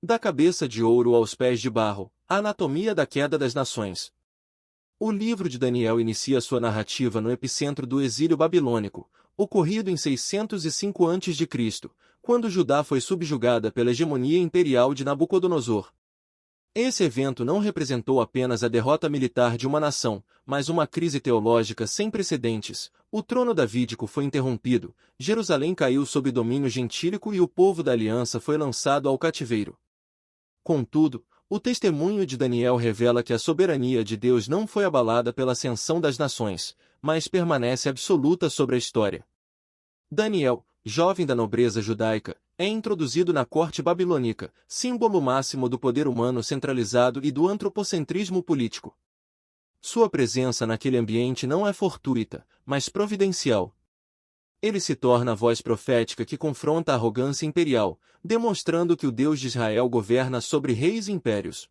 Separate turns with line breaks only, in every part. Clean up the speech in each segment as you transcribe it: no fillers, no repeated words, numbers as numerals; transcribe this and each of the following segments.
Da cabeça de ouro aos pés de barro, a anatomia da queda das nações. O livro de Daniel inicia sua narrativa no epicentro do exílio babilônico, ocorrido em 605 a.C., quando Judá foi subjugada pela hegemonia imperial de Nabucodonosor. Esse evento não representou apenas a derrota militar de uma nação, mas uma crise teológica sem precedentes. O trono davídico foi interrompido, Jerusalém caiu sob domínio gentílico e o povo da aliança foi lançado ao cativeiro. Contudo, o testemunho de Daniel revela que a soberania de Deus não foi abalada pela ascensão das nações, mas permanece absoluta sobre a história. Daniel, jovem da nobreza judaica, é introduzido na corte babilônica, símbolo máximo do poder humano centralizado e do antropocentrismo político. Sua presença naquele ambiente não é fortuita, mas providencial. Ele se torna a voz profética que confronta a arrogância imperial, demonstrando que o Deus de Israel governa sobre reis e impérios.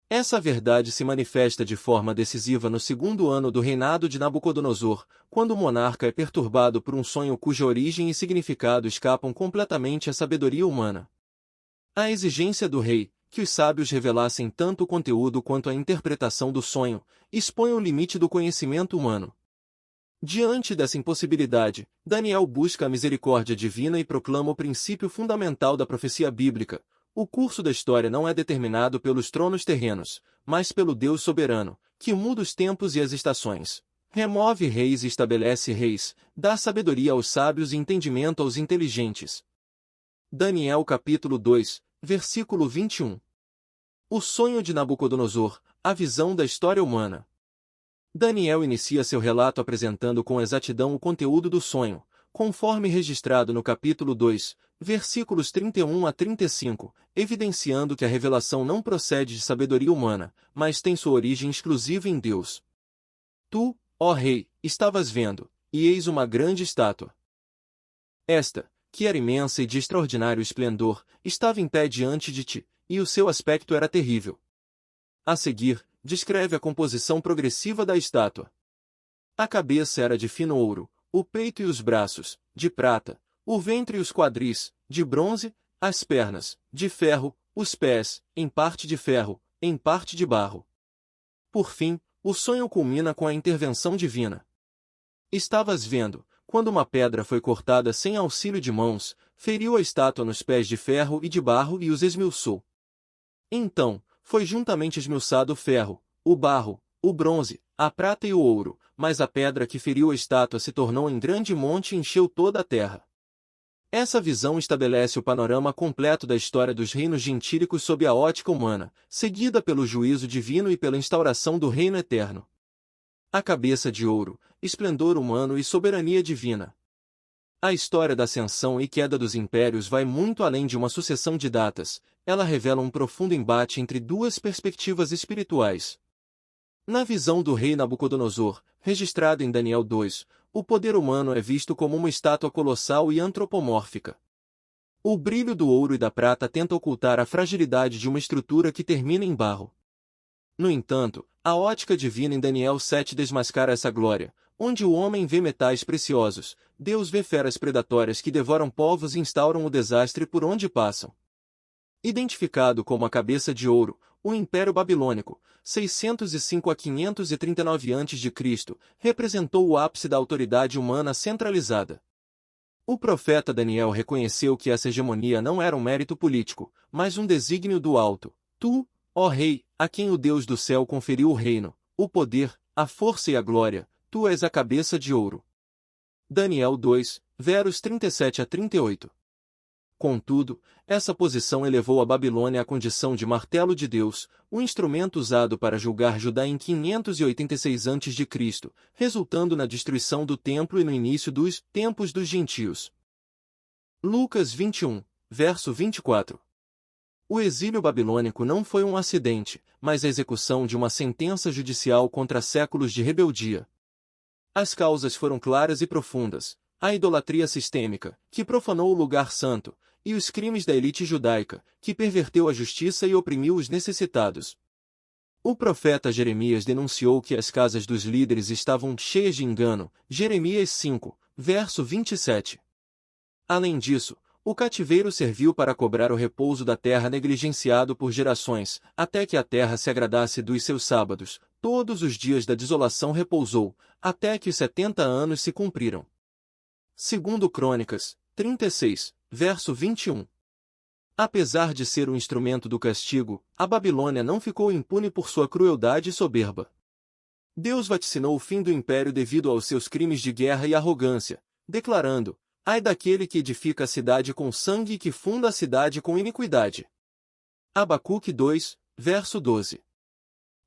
Essa verdade se manifesta de forma decisiva no segundo ano do reinado de Nabucodonosor, quando o monarca é perturbado por um sonho cuja origem e significado escapam completamente à sabedoria humana. A exigência do rei, que os sábios revelassem tanto o conteúdo quanto a interpretação do sonho, expõe o limite do conhecimento humano. Diante dessa impossibilidade, Daniel busca a misericórdia divina e proclama o princípio fundamental da profecia bíblica: o curso da história não é determinado pelos tronos terrenos, mas pelo Deus soberano, que muda os tempos e as estações, remove reis e estabelece reis, dá sabedoria aos sábios e entendimento aos inteligentes. Daniel capítulo 2, versículo 21. O sonho de Nabucodonosor, a visão da história humana. Daniel inicia seu relato apresentando com exatidão o conteúdo do sonho, conforme registrado no capítulo 2, versículos 31 a 35, evidenciando que a revelação não procede de sabedoria humana, mas tem sua origem exclusiva em Deus. Tu, ó rei, estavas vendo, e eis uma grande estátua. Esta, que era imensa e de extraordinário esplendor, estava em pé diante de ti, e o seu aspecto era terrível. A seguir, descreve a composição progressiva da estátua. A cabeça era de fino ouro, o peito e os braços, de prata, o ventre e os quadris, de bronze, as pernas, de ferro, os pés, em parte de ferro, em parte de barro. Por fim, o sonho culmina com a intervenção divina. Estavas vendo, quando uma pedra foi cortada sem auxílio de mãos, feriu a estátua nos pés de ferro e de barro e os esmiuçou. Então, foi juntamente esmiuçado o ferro, o barro, o bronze, a prata e o ouro, mas a pedra que feriu a estátua se tornou em grande monte e encheu toda a terra. Essa visão estabelece o panorama completo da história dos reinos gentílicos sob a ótica humana, seguida pelo juízo divino e pela instauração do reino eterno. A cabeça de ouro, esplendor humano e soberania divina. A história da ascensão e queda dos impérios vai muito além de uma sucessão de datas, ela revela um profundo embate entre duas perspectivas espirituais. Na visão do rei Nabucodonosor, registrada em Daniel 2, o poder humano é visto como uma estátua colossal e antropomórfica. O brilho do ouro e da prata tenta ocultar a fragilidade de uma estrutura que termina em barro. No entanto, a ótica divina em Daniel 7 desmascara essa glória. Onde o homem vê metais preciosos, Deus vê feras predatórias que devoram povos e instauram o desastre por onde passam. Identificado como a cabeça de ouro, o Império Babilônico, 605 a 539 a.C., representou o ápice da autoridade humana centralizada. O profeta Daniel reconheceu que essa hegemonia não era um mérito político, mas um desígnio do alto. Tu, ó rei, a quem o Deus do céu conferiu o reino, o poder, a força e a glória, tu és a cabeça de ouro. Daniel 2, versos 37 a 38. Contudo, essa posição elevou a Babilônia à condição de martelo de Deus, o instrumento usado para julgar Judá em 586 a.C., resultando na destruição do templo e no início dos tempos dos gentios. Lucas 21, verso 24. O exílio babilônico não foi um acidente, mas a execução de uma sentença judicial contra séculos de rebeldia. As causas foram claras e profundas: a idolatria sistêmica, que profanou o lugar santo, e os crimes da elite judaica, que perverteu a justiça e oprimiu os necessitados. O profeta Jeremias denunciou que as casas dos líderes estavam cheias de engano, Jeremias 5, verso 27. Além disso, O cativeiro serviu para cobrar o repouso da terra negligenciado por gerações, até que a terra se agradasse dos seus sábados. Todos os dias da desolação repousou, até que os 70 anos se cumpriram. Segundo Crônicas, 36, verso 21. Apesar de ser um instrumento do castigo, a Babilônia não ficou impune por sua crueldade e soberba. Deus vaticinou o fim do império devido aos seus crimes de guerra e arrogância, declarando: ai daquele que edifica a cidade com sangue e que funda a cidade com iniquidade. Abacuque 2, verso 12.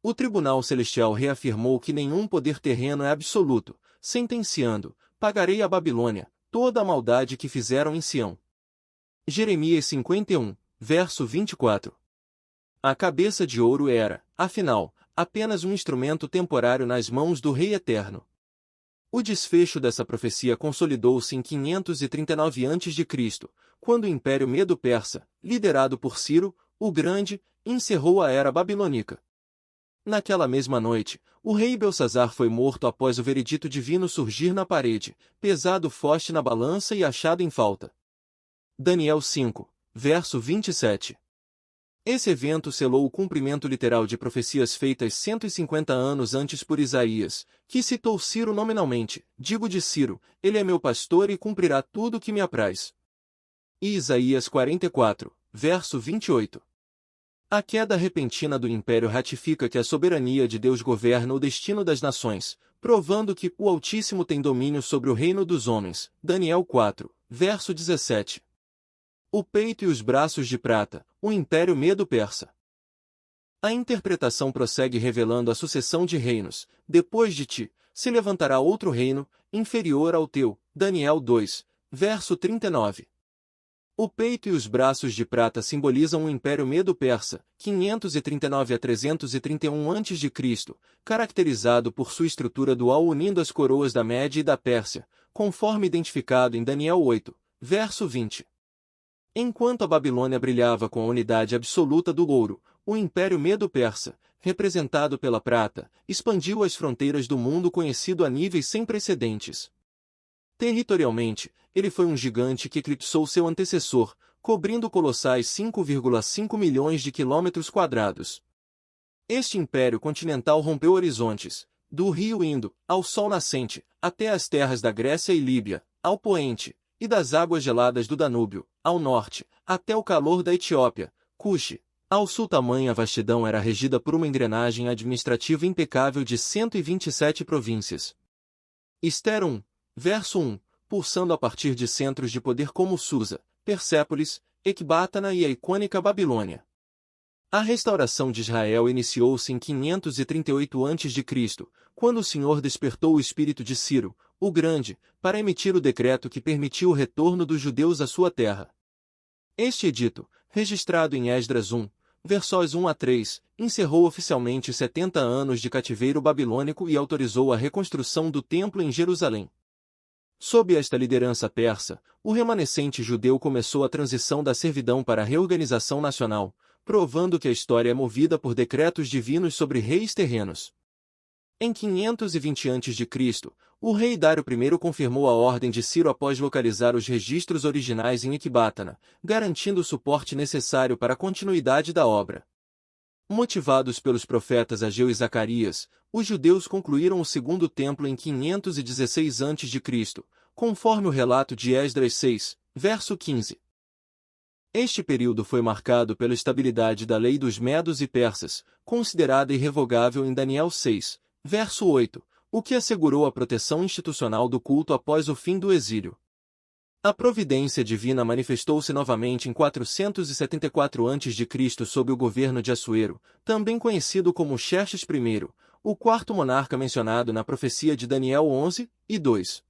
O Tribunal Celestial reafirmou que nenhum poder terreno é absoluto, sentenciando: pagarei à Babilônia toda a maldade que fizeram em Sião. Jeremias 51, verso 24. A cabeça de ouro era, afinal, apenas um instrumento temporário nas mãos do Rei Eterno. O desfecho dessa profecia consolidou-se em 539 a.C., quando o Império Medo-Persa, liderado por Ciro, o Grande, encerrou a era babilônica. Naquela mesma noite, o rei Belsazar foi morto após o veredito divino surgir na parede, pesado foste na balança e achado em falta. Daniel 5, verso 27. Esse evento selou o cumprimento literal de profecias feitas 150 anos antes por Isaías, que citou Ciro nominalmente: digo de Ciro, ele é meu pastor e cumprirá tudo o que me apraz. E Isaías 44, verso 28. A queda repentina do império ratifica que a soberania de Deus governa o destino das nações, provando que o Altíssimo tem domínio sobre o reino dos homens. Daniel 4, verso 17. O peito e os braços de prata, o Império Medo-Persa. A interpretação prossegue revelando a sucessão de reinos. Depois de ti, se levantará outro reino, inferior ao teu. Daniel 2, verso 39. O peito e os braços de prata simbolizam o Império Medo-Persa, 539 a 331 a.C., caracterizado por sua estrutura dual unindo as coroas da Média e da Pérsia, conforme identificado em Daniel 8, verso 20. Enquanto a Babilônia brilhava com a unidade absoluta do ouro, o Império Medo-Persa, representado pela prata, expandiu as fronteiras do mundo conhecido a níveis sem precedentes. Territorialmente, ele foi um gigante que eclipsou seu antecessor, cobrindo colossais 5,5 milhões de quilômetros quadrados. Este império continental rompeu horizontes, do rio Indo, ao sol nascente, até as terras da Grécia e Líbia, ao poente, e das águas geladas do Danúbio, ao norte, até o calor da Etiópia, Cuxi. Ao sul tamanha vastidão era regida por uma engrenagem administrativa impecável de 127 províncias. Ester 1, verso 1, pulsando a partir de centros de poder como Susa, Persépolis, Ecbátana e a icônica Babilônia. A restauração de Israel iniciou-se em 538 a.C., quando o Senhor despertou o espírito de Ciro, o Grande, para emitir o decreto que permitiu o retorno dos judeus à sua terra. Este edito, registrado em Esdras 1, versos 1 a 3, encerrou oficialmente os 70 anos de cativeiro babilônico e autorizou a reconstrução do templo em Jerusalém. Sob esta liderança persa, o remanescente judeu começou a transição da servidão para a reorganização nacional, provando que a história é movida por decretos divinos sobre reis terrenos. Em 520 a.C., o rei Dário I confirmou a ordem de Ciro após localizar os registros originais em Ecbátana, garantindo o suporte necessário para a continuidade da obra. Motivados pelos profetas Ageu e Zacarias, os judeus concluíram o segundo templo em 516 a.C., conforme o relato de Esdras 6, verso 15. Este período foi marcado pela estabilidade da lei dos medos e persas, considerada irrevogável em Daniel 6, verso 8, o que assegurou a proteção institucional do culto após o fim do exílio. A providência divina manifestou-se novamente em 474 a.C. sob o governo de Assuero, também conhecido como Xerxes I, o quarto monarca mencionado na profecia de Daniel 11 e 2.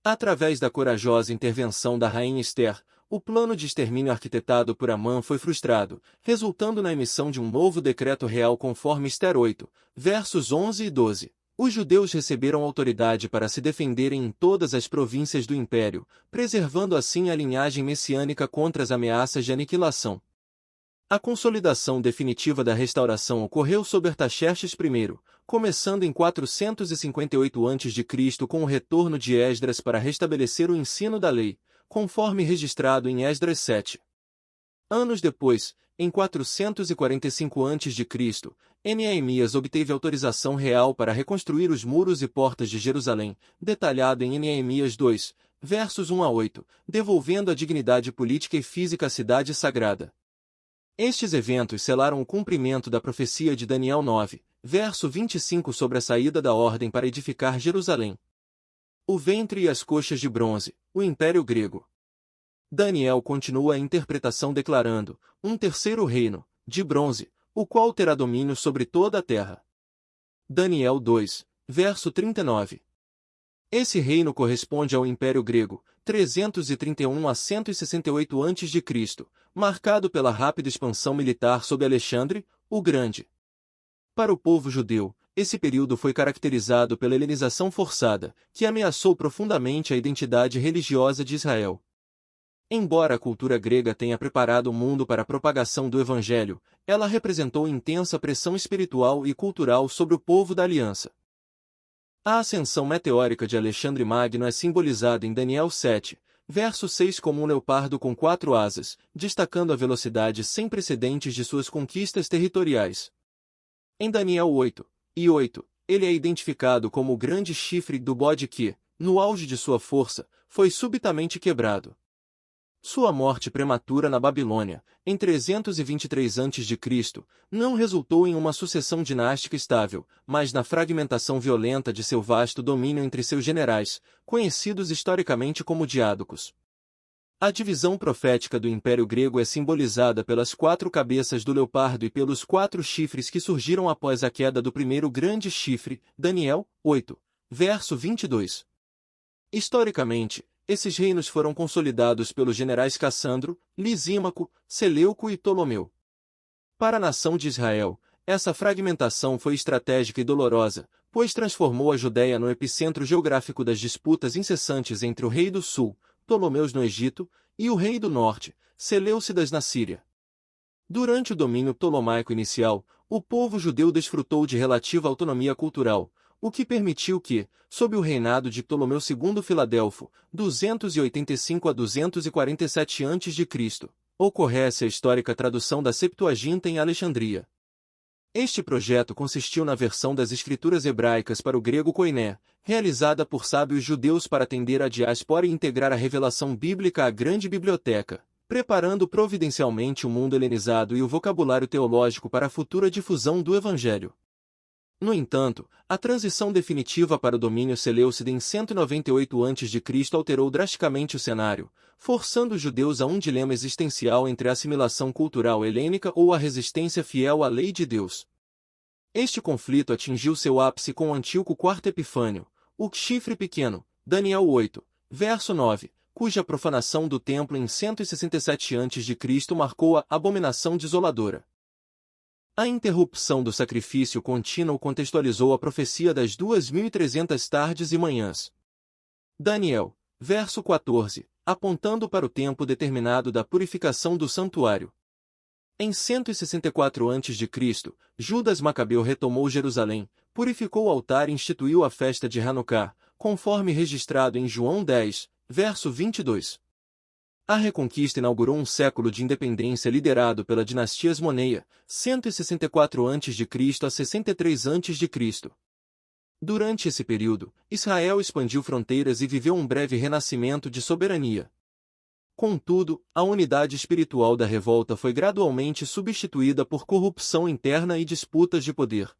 Através da corajosa intervenção da rainha Ester, o plano de extermínio arquitetado por Amã foi frustrado, resultando na emissão de um novo decreto real conforme Ester 8, versos 11 e 12. Os judeus receberam autoridade para se defenderem em todas as províncias do império, preservando assim a linhagem messiânica contra as ameaças de aniquilação. A consolidação definitiva da restauração ocorreu sob Artaxerxes I, começando em 458 a.C. com o retorno de Esdras para restabelecer o ensino da lei, conforme registrado em Esdras 7. Anos depois, em 445 a.C., Neemias obteve autorização real para reconstruir os muros e portas de Jerusalém, detalhado em Neemias 2, versos 1 a 8, devolvendo a dignidade política e física à cidade sagrada. Estes eventos selaram o cumprimento da profecia de Daniel 9, verso 25 sobre a saída da ordem para edificar Jerusalém. O ventre e as coxas de bronze, o Império Grego. Daniel continua a interpretação declarando, um terceiro reino, de bronze, o qual terá domínio sobre toda a terra. Daniel 2, verso 39. Esse reino corresponde ao Império Grego, 331 a 168 a.C., marcado pela rápida expansão militar sob Alexandre, o Grande. Para o povo judeu, esse período foi caracterizado pela helenização forçada, que ameaçou profundamente a identidade religiosa de Israel. Embora a cultura grega tenha preparado o mundo para a propagação do Evangelho, ela representou intensa pressão espiritual e cultural sobre o povo da Aliança. A ascensão meteórica de Alexandre Magno é simbolizada em Daniel 7, verso 6 como um leopardo com 4 asas, destacando a velocidade sem precedentes de suas conquistas territoriais. Em Daniel 8 e 8, ele é identificado como o grande chifre do bode que, no auge de sua força, foi subitamente quebrado. Sua morte prematura na Babilônia, em 323 a.C., não resultou em uma sucessão dinástica estável, mas na fragmentação violenta de seu vasto domínio entre seus generais, conhecidos historicamente como diádocos. A divisão profética do Império Grego é simbolizada pelas 4 cabeças do leopardo e pelos 4 chifres que surgiram após a queda do primeiro grande chifre, Daniel 8, verso 22. Historicamente, esses reinos foram consolidados pelos generais Cassandro, Lisímaco, Seleuco e Ptolomeu. Para a nação de Israel, essa fragmentação foi estratégica e dolorosa, pois transformou a Judéia no epicentro geográfico das disputas incessantes entre o rei do sul, Ptolomeus no Egito, e o rei do norte, Seleucidas na Síria. Durante o domínio ptolomaico inicial, o povo judeu desfrutou de relativa autonomia cultural, o que permitiu que, sob o reinado de Ptolomeu II Filadelfo, 285 a 247 a.C., ocorresse a histórica tradução da Septuaginta em Alexandria. Este projeto consistiu na versão das escrituras hebraicas para o grego koiné, realizada por sábios judeus para atender à diáspora e integrar a revelação bíblica à grande biblioteca, preparando providencialmente o mundo helenizado e o vocabulário teológico para a futura difusão do Evangelho. No entanto, a transição definitiva para o domínio seleucida em 198 a.C. alterou drasticamente o cenário, forçando os judeus a um dilema existencial entre a assimilação cultural helênica ou a resistência fiel à lei de Deus. Este conflito atingiu seu ápice com Antíoco IV Epifânio, o chifre pequeno, Daniel 8, verso 9, cuja profanação do templo em 167 a.C. marcou a abominação desoladora. A interrupção do sacrifício contínuo contextualizou a profecia das 2.300 tardes e manhãs. Daniel, verso 14, apontando para o tempo determinado da purificação do santuário. Em 164 a.C., Judas Macabeu retomou Jerusalém, purificou o altar e instituiu a festa de Hanukkah, conforme registrado em João 10, verso 22. A Reconquista inaugurou um século de independência liderado pela dinastia Asmoneia, 164 a.C. a 63 a.C. Durante esse período, Israel expandiu fronteiras e viveu um breve renascimento de soberania. Contudo, a unidade espiritual da revolta foi gradualmente substituída por corrupção interna e disputas de poder.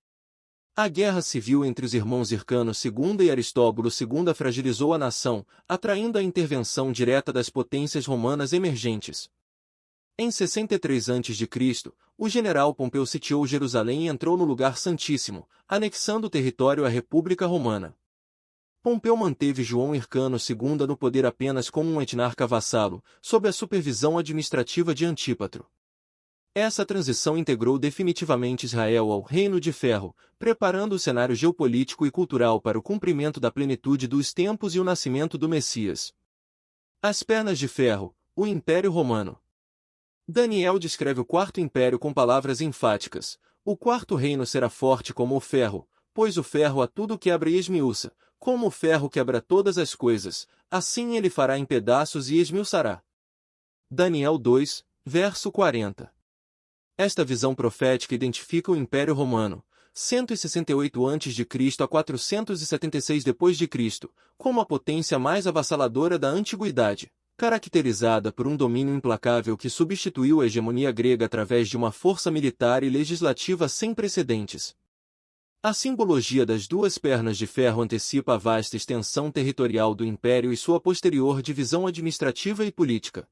A guerra civil entre os irmãos Hircano II e Aristóbulo II fragilizou a nação, atraindo a intervenção direta das potências romanas emergentes. Em 63 a.C., o general Pompeu sitiou Jerusalém e entrou no lugar santíssimo, anexando o território à República Romana. Pompeu manteve João Hircano II no poder apenas como um etnarca vassalo, sob a supervisão administrativa de Antípatro. Essa transição integrou definitivamente Israel ao Reino de Ferro, preparando o cenário geopolítico e cultural para o cumprimento da plenitude dos tempos e o nascimento do Messias. As pernas de ferro, o Império Romano. Daniel descreve o Quarto Império com palavras enfáticas. O quarto reino será forte como o ferro, pois o ferro a tudo quebra e esmiuça, como o ferro quebra todas as coisas, assim ele fará em pedaços e esmiuçará. Daniel 2, verso 40. Esta visão profética identifica o Império Romano, 168 a.C. a 476 d.C., como a potência mais avassaladora da antiguidade, caracterizada por um domínio implacável que substituiu a hegemonia grega através de uma força militar e legislativa sem precedentes. A simbologia das duas pernas de ferro antecipa a vasta extensão territorial do império e sua posterior divisão administrativa e política.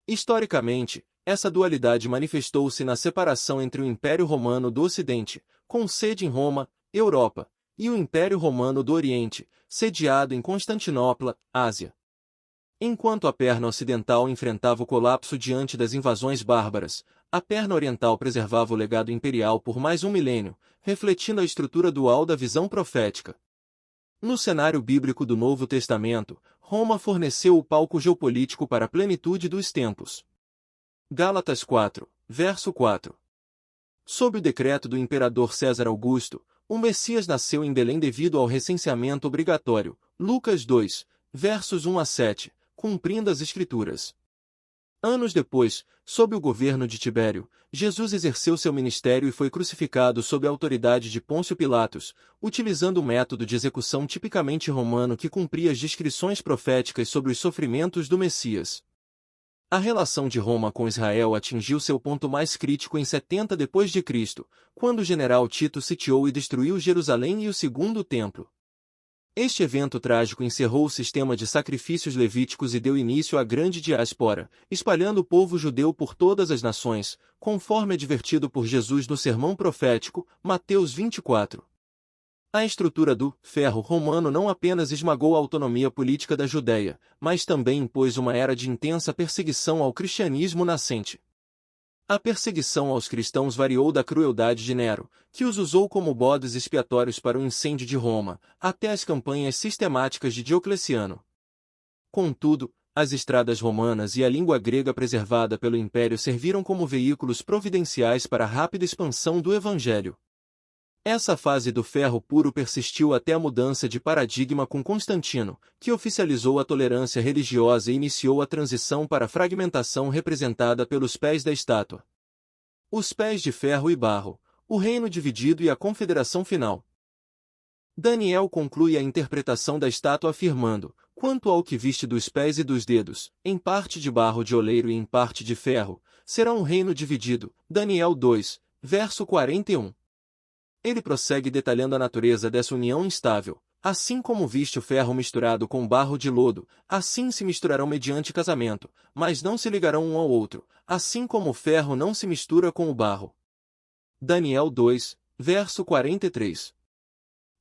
Historicamente, essa dualidade manifestou-se na separação entre o Império Romano do Ocidente, com sede em Roma, Europa, e o Império Romano do Oriente, sediado em Constantinopla, Ásia. Enquanto a perna ocidental enfrentava o colapso diante das invasões bárbaras, a perna oriental preservava o legado imperial por mais um milênio, refletindo a estrutura dual da visão profética. No cenário bíblico do Novo Testamento, Roma forneceu o palco geopolítico para a plenitude dos tempos. Gálatas 4, verso 4. Sob o decreto do imperador César Augusto, o Messias nasceu em Belém devido ao recenseamento obrigatório. Lucas 2, versos 1 a 7, cumprindo as Escrituras. Anos depois, sob o governo de Tibério, Jesus exerceu seu ministério e foi crucificado sob a autoridade de Pôncio Pilatos, utilizando o método de execução tipicamente romano que cumpria as descrições proféticas sobre os sofrimentos do Messias. A relação de Roma com Israel atingiu seu ponto mais crítico em 70 d.C., quando o general Tito sitiou e destruiu Jerusalém e o Segundo Templo. Este evento trágico encerrou o sistema de sacrifícios levíticos e deu início à grande diáspora, espalhando o povo judeu por todas as nações, conforme advertido por Jesus no sermão profético, Mateus 24. A estrutura do ferro romano não apenas esmagou a autonomia política da Judéia, mas também impôs uma era de intensa perseguição ao cristianismo nascente. A perseguição aos cristãos variou da crueldade de Nero, que os usou como bodes expiatórios para o incêndio de Roma, até as campanhas sistemáticas de Diocleciano. Contudo, as estradas romanas e a língua grega preservada pelo Império serviram como veículos providenciais para a rápida expansão do Evangelho. Essa fase do ferro puro persistiu até a mudança de paradigma com Constantino, que oficializou a tolerância religiosa e iniciou a transição para a fragmentação representada pelos pés da estátua. Os pés de ferro e barro, o reino dividido e a confederação final. Daniel conclui a interpretação da estátua afirmando: quanto ao que viste dos pés e dos dedos, em parte de barro de oleiro e em parte de ferro, será um reino dividido. Daniel 2, verso 41. Ele prossegue detalhando a natureza dessa união instável. Assim como viste o ferro misturado com barro de lodo, assim se misturarão mediante casamento, mas não se ligarão um ao outro, assim como o ferro não se mistura com o barro. Daniel 2, verso 43.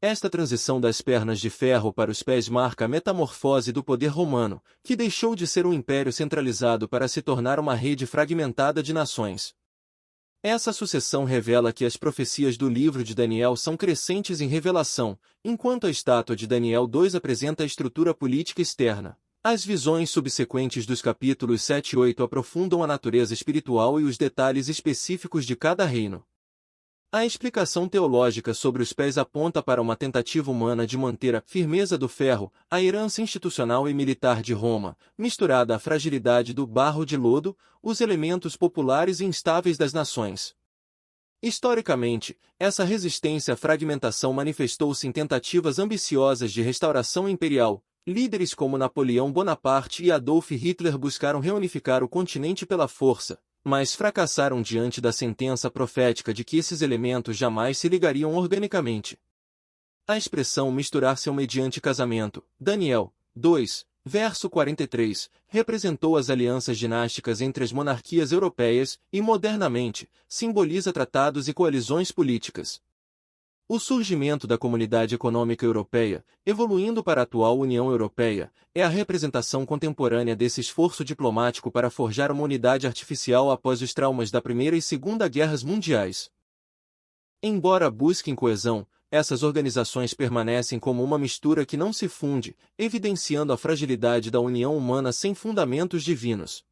Esta transição das pernas de ferro para os pés marca a metamorfose do poder romano, que deixou de ser um império centralizado para se tornar uma rede fragmentada de nações. Essa sucessão revela que as profecias do livro de Daniel são crescentes em revelação, enquanto a estátua de Daniel 2 apresenta a estrutura política externa. As visões subsequentes dos capítulos 7 e 8 aprofundam a natureza espiritual e os detalhes específicos de cada reino. A explicação teológica sobre os pés aponta para uma tentativa humana de manter a firmeza do ferro, a herança institucional e militar de Roma, misturada à fragilidade do barro de lodo, os elementos populares e instáveis das nações. Historicamente, essa resistência à fragmentação manifestou-se em tentativas ambiciosas de restauração imperial. Líderes como Napoleão Bonaparte e Adolf Hitler buscaram reunificar o continente pela força, mas fracassaram diante da sentença profética de que esses elementos jamais se ligariam organicamente. A expressão misturar-se mediante casamento, Daniel 2, verso 43, representou as alianças dinásticas entre as monarquias europeias e, modernamente, simboliza tratados e coalizões políticas. O surgimento da Comunidade Econômica Europeia, evoluindo para a atual União Europeia, é a representação contemporânea desse esforço diplomático para forjar uma unidade artificial após os traumas da Primeira e Segunda Guerras Mundiais. Embora busquem coesão, essas organizações permanecem como uma mistura que não se funde, evidenciando a fragilidade da união humana sem fundamentos divinos.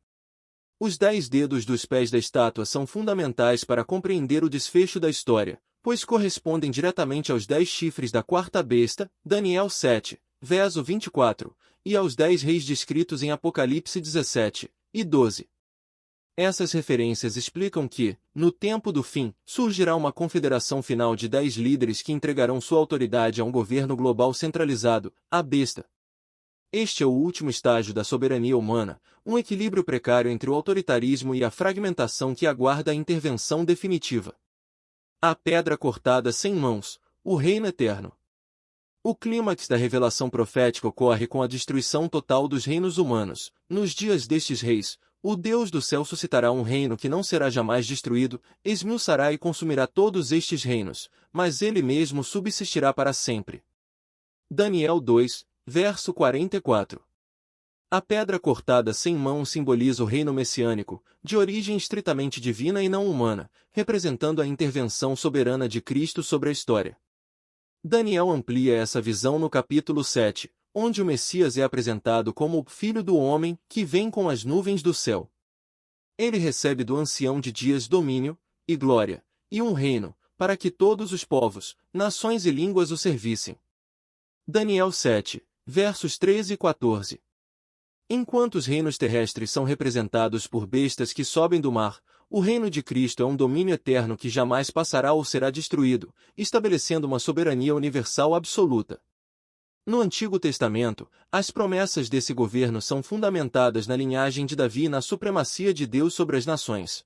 Os 10 dedos dos pés da estátua são fundamentais para compreender o desfecho da história, pois correspondem diretamente aos 10 chifres da quarta besta, Daniel 7, verso 24, e aos 10 reis descritos em Apocalipse 17 e 12. Essas referências explicam que, no tempo do fim, surgirá uma confederação final de 10 líderes que entregarão sua autoridade a um governo global centralizado, a besta. Este é o último estágio da soberania humana, um equilíbrio precário entre o autoritarismo e a fragmentação que aguarda a intervenção definitiva. A pedra cortada sem mãos, o reino eterno. O clímax da revelação profética ocorre com a destruição total dos reinos humanos. Nos dias destes reis, o Deus do céu suscitará um reino que não será jamais destruído, esmiuçará e consumirá todos estes reinos, mas ele mesmo subsistirá para sempre. Daniel 2, verso 44. A pedra cortada sem mão simboliza o reino messiânico, de origem estritamente divina e não humana, representando a intervenção soberana de Cristo sobre a história. Daniel amplia essa visão no capítulo 7, onde o Messias é apresentado como o Filho do Homem, que vem com as nuvens do céu. Ele recebe do Ancião de Dias domínio, e glória, e um reino, para que todos os povos, nações e línguas o servissem. Daniel 7, versos 13 e 14. Enquanto os reinos terrestres são representados por bestas que sobem do mar, o reino de Cristo é um domínio eterno que jamais passará ou será destruído, estabelecendo uma soberania universal absoluta. No Antigo Testamento, as promessas desse governo são fundamentadas na linhagem de Davi e na supremacia de Deus sobre as nações.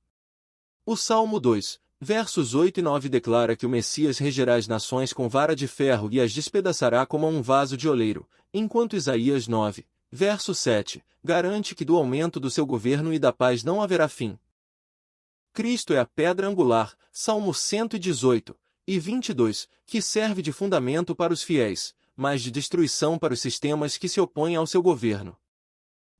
O Salmo 2, versos 8 e 9 declara que o Messias regerá as nações com vara de ferro e as despedaçará como a um vaso de oleiro, enquanto Isaías 9, verso 7, garante que do aumento do seu governo e da paz não haverá fim. Cristo é a pedra angular, Salmo 118 e 22, que serve de fundamento para os fiéis, mas de destruição para os sistemas que se opõem ao seu governo.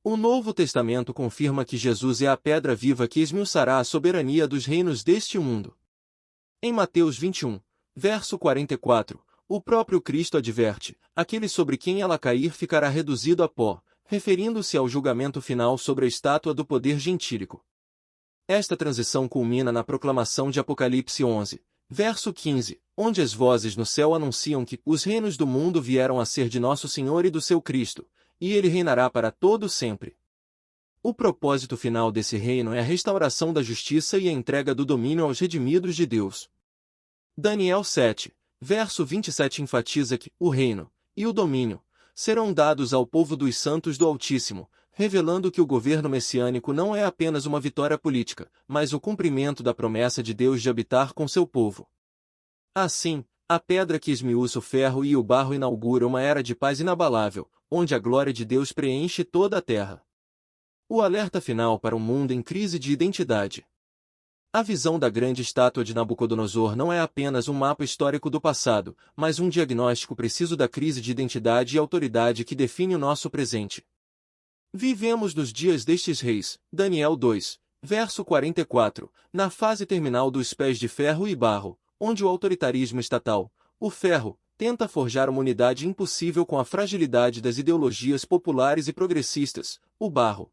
O Novo Testamento confirma que Jesus é a pedra viva que esmiuçará a soberania dos reinos deste mundo. Em Mateus 21, verso 44, o próprio Cristo adverte: aquele sobre quem ela cair ficará reduzido a pó, referindo-se ao julgamento final sobre a estátua do poder gentílico. Esta transição culmina na proclamação de Apocalipse 11, verso 15, onde as vozes no céu anunciam que os reinos do mundo vieram a ser de nosso Senhor e do seu Cristo, e ele reinará para todo sempre. O propósito final desse reino é a restauração da justiça e a entrega do domínio aos redimidos de Deus. Daniel 7, verso 27 enfatiza que o reino e o domínio serão dados ao povo dos santos do Altíssimo, revelando que o governo messiânico não é apenas uma vitória política, mas o cumprimento da promessa de Deus de habitar com seu povo. Assim, a pedra que esmiuça o ferro e o barro inaugura uma era de paz inabalável, onde a glória de Deus preenche toda a terra. O alerta final para um mundo em crise de identidade. A visão da grande estátua de Nabucodonosor não é apenas um mapa histórico do passado, mas um diagnóstico preciso da crise de identidade e autoridade que define o nosso presente. Vivemos nos dias destes reis, Daniel 2, verso 44, na fase terminal dos pés de ferro e barro, onde o autoritarismo estatal, o ferro, tenta forjar uma unidade impossível com a fragilidade das ideologias populares e progressistas, o barro.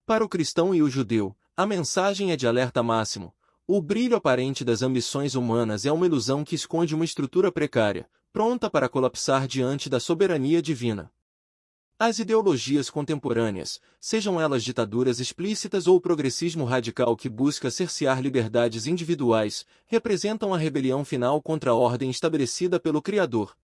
Para o cristão e o judeu, a mensagem é de alerta máximo. O brilho aparente das ambições humanas é uma ilusão que esconde uma estrutura precária, pronta para colapsar diante da soberania divina. As ideologias contemporâneas, sejam elas ditaduras explícitas ou o progressismo radical que busca cercear liberdades individuais, representam a rebelião final contra a ordem estabelecida pelo Criador.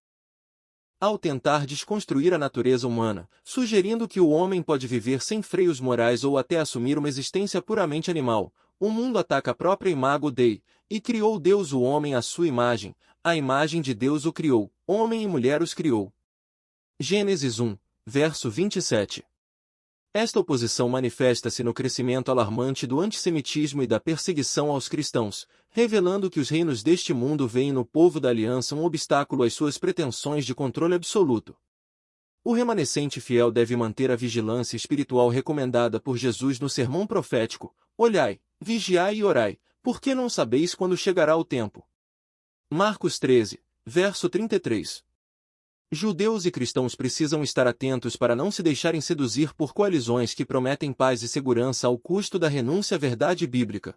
Ao tentar desconstruir a natureza humana, sugerindo que o homem pode viver sem freios morais ou até assumir uma existência puramente animal, o mundo ataca a própria imago Dei, e criou Deus o homem à sua imagem, a imagem de Deus o criou, homem e mulher os criou. Gênesis 1, verso 27. Esta oposição manifesta-se no crescimento alarmante do antissemitismo e da perseguição aos cristãos, revelando que os reinos deste mundo veem no povo da aliança um obstáculo às suas pretensões de controle absoluto. O remanescente fiel deve manter a vigilância espiritual recomendada por Jesus no sermão profético: olhai, vigiai e orai, porque não sabeis quando chegará o tempo. Marcos 13, verso 33. Judeus e cristãos precisam estar atentos para não se deixarem seduzir por coalizões que prometem paz e segurança ao custo da renúncia à verdade bíblica.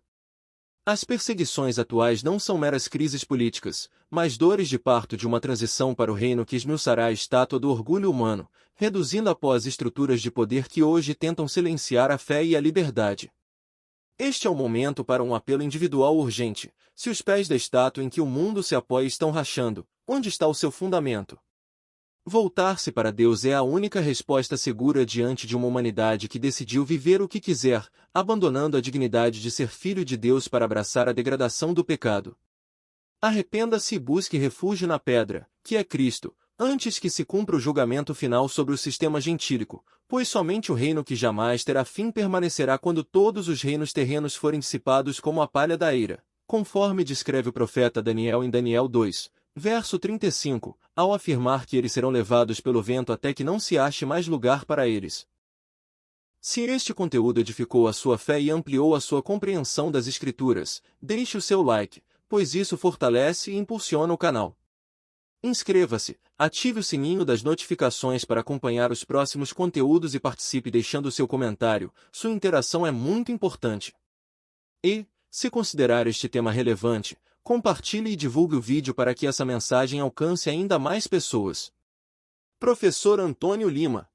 As perseguições atuais não são meras crises políticas, mas dores de parto de uma transição para o reino que esmiuçará a estátua do orgulho humano, reduzindo após estruturas de poder que hoje tentam silenciar a fé e a liberdade. Este é o momento para um apelo individual urgente. Se os pés da estátua em que o mundo se apoia estão rachando, onde está o seu fundamento? Voltar-se para Deus é a única resposta segura diante de uma humanidade que decidiu viver o que quiser, abandonando a dignidade de ser filho de Deus para abraçar a degradação do pecado. Arrependa-se e busque refúgio na pedra, que é Cristo, antes que se cumpra o julgamento final sobre o sistema gentílico, pois somente o reino que jamais terá fim permanecerá quando todos os reinos terrenos forem dissipados como a palha da eira, conforme descreve o profeta Daniel em Daniel 2. Verso 35, ao afirmar que eles serão levados pelo vento até que não se ache mais lugar para eles. Se este conteúdo edificou a sua fé e ampliou a sua compreensão das Escrituras, deixe o seu like, pois isso fortalece e impulsiona o canal. Inscreva-se, ative o sininho das notificações para acompanhar os próximos conteúdos e participe deixando o seu comentário, sua interação é muito importante. E, se considerar este tema relevante, compartilhe e divulgue o vídeo para que essa mensagem alcance ainda mais pessoas. Professor Antônio Lima.